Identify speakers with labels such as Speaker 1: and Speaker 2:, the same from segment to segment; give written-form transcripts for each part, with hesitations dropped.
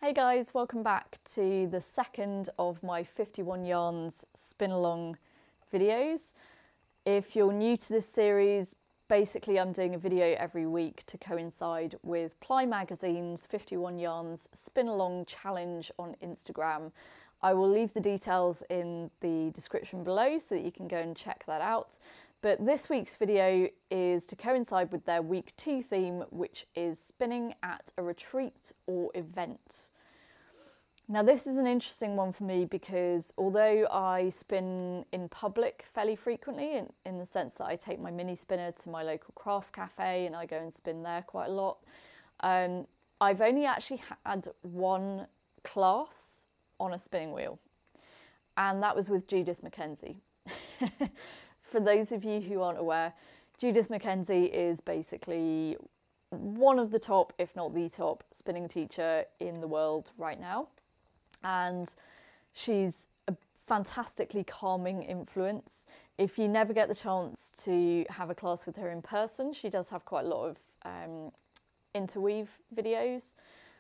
Speaker 1: Hey guys, welcome back to the second of my 51 yarns spin along videos. If you're new to this series, basically I'm doing a video every week to coincide with Ply Magazine's 51 yarns spin along challenge on Instagram. I will leave the details in the description below so that you can go and check that out. But this week's video is to coincide with their week 2 theme, which is spinning at a retreat or event. Now this is an interesting one for me because although I spin in public fairly frequently, in the sense that I take my mini spinner to my local craft cafe and I go and spin there quite a lot, I've only actually had one class on a spinning wheel, and that was with Judith MacKenzie. For those of you who aren't aware, Judith MacKenzie is basically one of the top, if not the top, spinning teacher in the world right now. And she's a fantastically calming influence. If you never get the chance to have a class with her in person, she does have quite a lot of interweave videos,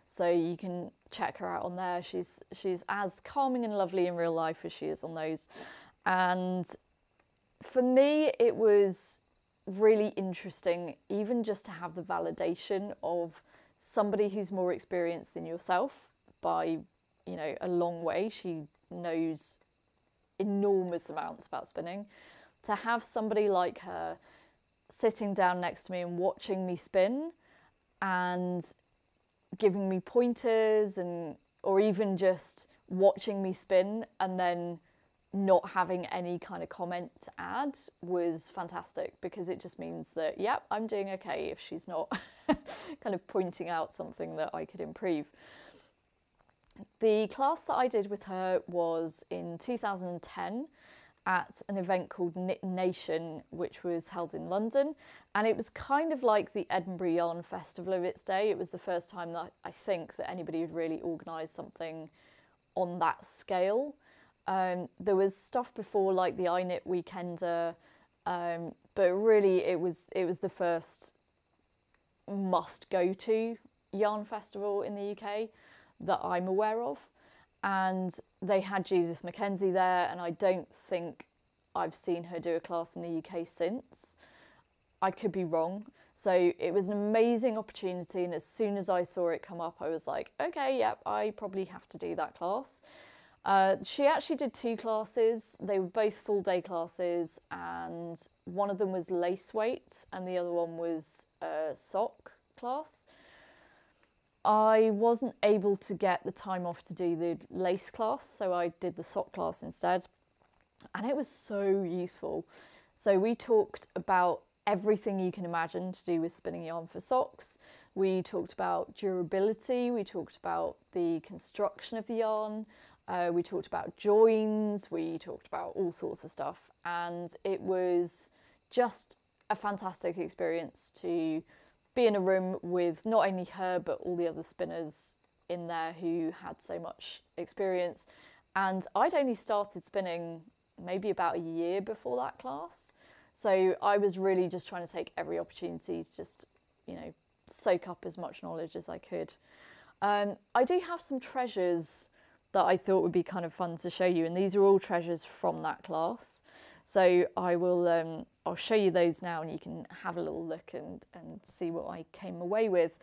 Speaker 1: so you can check her out on there. She's as calming and lovely in real life as she is on those. And for me, it was really interesting, even just to have the validation of somebody who's more experienced than yourself by, you know, a long way. She knows enormous amounts about spinning. To have somebody like her sitting down next to me and watching me spin and giving me pointers, or even just watching me spin and then not having any kind of comment to add, was fantastic, because it just means that, yep, I'm doing okay if she's not kind of pointing out something that I could improve. The class that I did with her was in 2010 at an event called Knit Nation, which was held in London, and it was kind of like the Edinburgh Yarn Festival of its day. It was the first time that I think that anybody had really organised something on that scale. There was stuff before, like the I Knit Weekender, but really it was the first must go to yarn festival in the UK that I'm aware of. And they had Judith MacKenzie there, and I don't think I've seen her do a class in the UK since. I could be wrong. So it was an amazing opportunity, and as soon as I saw it come up, I was like, okay, yep, I probably have to do that class. She actually did 2 classes. They were both full day classes, and one of them was lace weight and the other one was a sock class. I wasn't able to get the time off to do the lace class, so I did the sock class instead, and it was so useful. So we talked about everything you can imagine to do with spinning yarn for socks. We talked about durability, we talked about the construction of the yarn, we talked about joins, we talked about all sorts of stuff, and it was just a fantastic experience to be in a room with not only her but all the other spinners in there who had so much experience. And I'd only started spinning maybe about a year before that class, so I was really just trying to take every opportunity to just, you know, soak up as much knowledge as I could. I do have some treasures that I thought would be kind of fun to show you, and these are all treasures from that class. So I will, I'll show you those now, and you can have a little look and see what I came away with.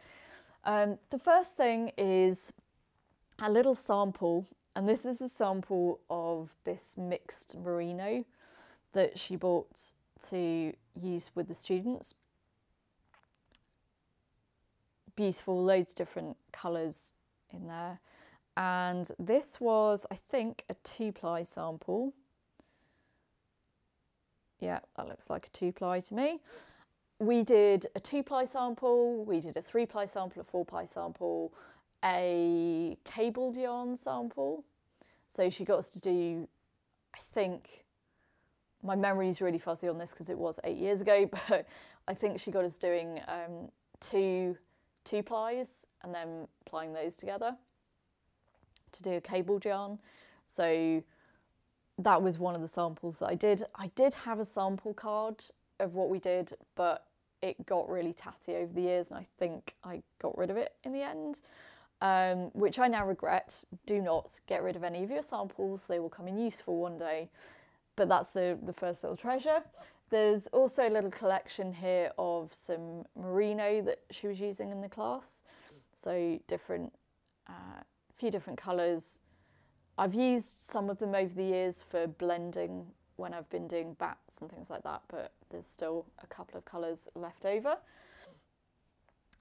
Speaker 1: The first thing is a little sample, and this is a sample of this mixed merino that she bought to use with the students. Beautiful, loads of different colours in there. And this was, I think, a 2-ply sample. Yeah, that looks like a 2-ply to me. We did a 2-ply sample, we did a 3-ply sample, a 4-ply sample, a cabled yarn sample. So she got us to do, I think, my memory is really fuzzy on this because it was 8 years ago, but I think she got us doing 2 plies and then plying those together to do a cabled yarn. So that was one of the samples that I did. I did have a sample card of what we did, but it got really tatty over the years, and I think I got rid of it in the end. which I now regret. Do not get rid of any of your samples. They will come in useful one day. But that's the first little treasure. There's also a little collection here of some merino that she was using in the class. So few different colours. I've used some of them over the years for blending when I've been doing bats and things like that, but there's still a couple of colours left over.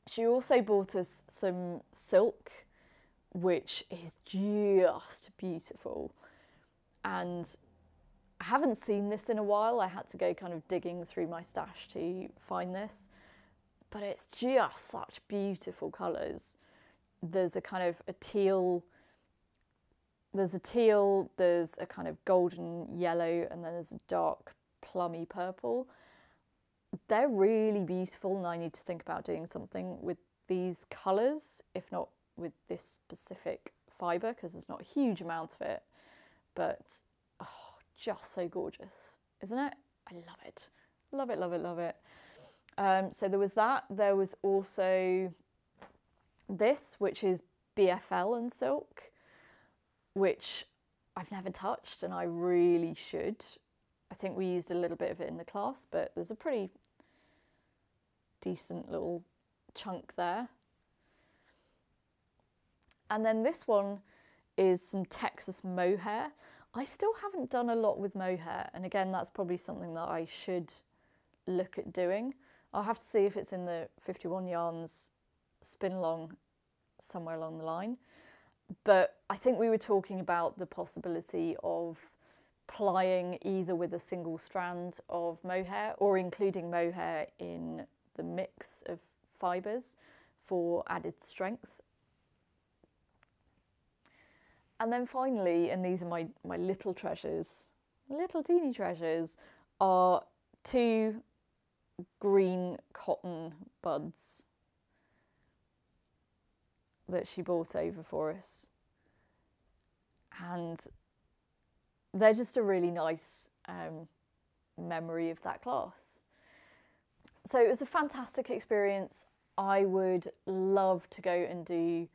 Speaker 1: She also bought us some silk, which is just beautiful. And I haven't seen this in a while. I had to go kind of digging through my stash to find this, but it's just such beautiful colours. There's a kind of a teal, there's a kind of golden yellow, and then there's a dark plummy purple. They're really beautiful, and I need to think about doing something with these colours, if not with this specific fibre, because there's not a huge amount of it, but oh, just so gorgeous, isn't it? I love it. Love it, love it, love it. So there was that. There was also this, which is BFL and silk, which I've never touched and I really should. I think we used a little bit of it in the class, but there's a pretty decent little chunk there. And then this one is some Texas mohair. I still haven't done a lot with mohair, and again, that's probably something that I should look at doing. I'll have to see if it's in the 51 yarns spin along somewhere along the line. But I think we were talking about the possibility of plying either with a single strand of mohair or including mohair in the mix of fibres for added strength. And then finally, and these are my little treasures, little teeny treasures, are two green cotton buds that she brought over for us. And they're just a really nice memory of that class. So it was a fantastic experience. I would love to go and do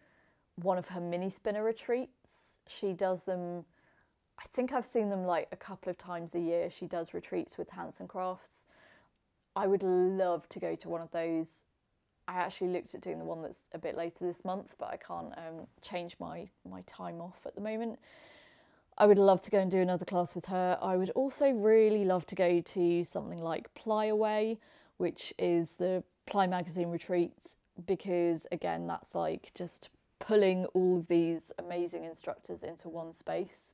Speaker 1: one of her mini spinner retreats. She does them, I think I've seen them like a couple of times a year. She does retreats with Hanson Crafts. I would love to go to one of those. I actually looked at doing the one that's a bit later this month, but I can't change my time off at the moment. I would love to go and do another class with her. I would also really love to go to something like Ply Away, which is the Ply Magazine retreats, because again, that's like just pulling all of these amazing instructors into one space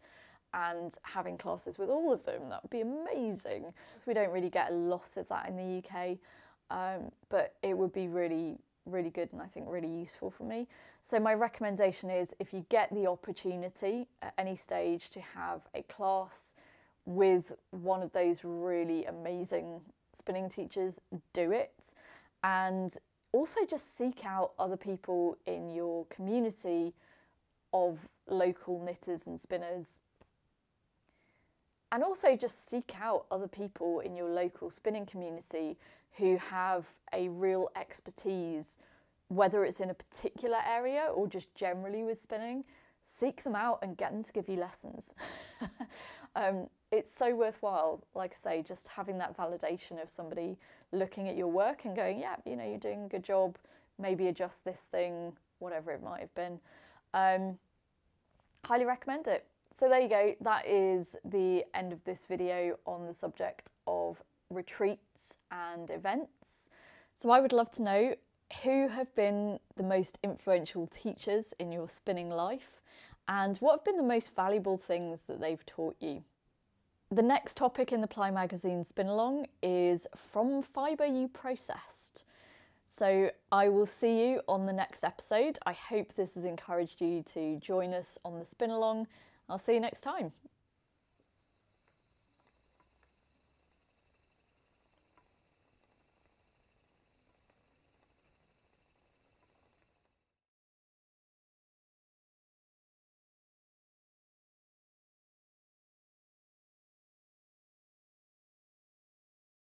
Speaker 1: and having classes with all of them. That would be amazing. We don't really get a lot of that in the UK, but it would be really, really good and I think really useful for me. So my recommendation is, if you get the opportunity at any stage to have a class with one of those really amazing spinning teachers, do it. And also just seek out other people in your community of local knitters and spinners. And also just seek out other people in your local spinning community who have a real expertise, whether it's in a particular area or just generally with spinning. Seek them out and get them to give you lessons. It's so worthwhile, like I say, just having that validation of somebody looking at your work and going, yeah, you know, you're doing a good job, maybe adjust this thing, whatever it might have been. Highly recommend it. So there you go, that is the end of this video on the subject of retreats and events. So I would love to know who have been the most influential teachers in your spinning life and what have been the most valuable things that they've taught you. The next topic in the Ply Magazine spin along is from Fibre You Processed. So I will see you on the next episode. I hope this has encouraged you to join us on the spin along. I'll see you next time.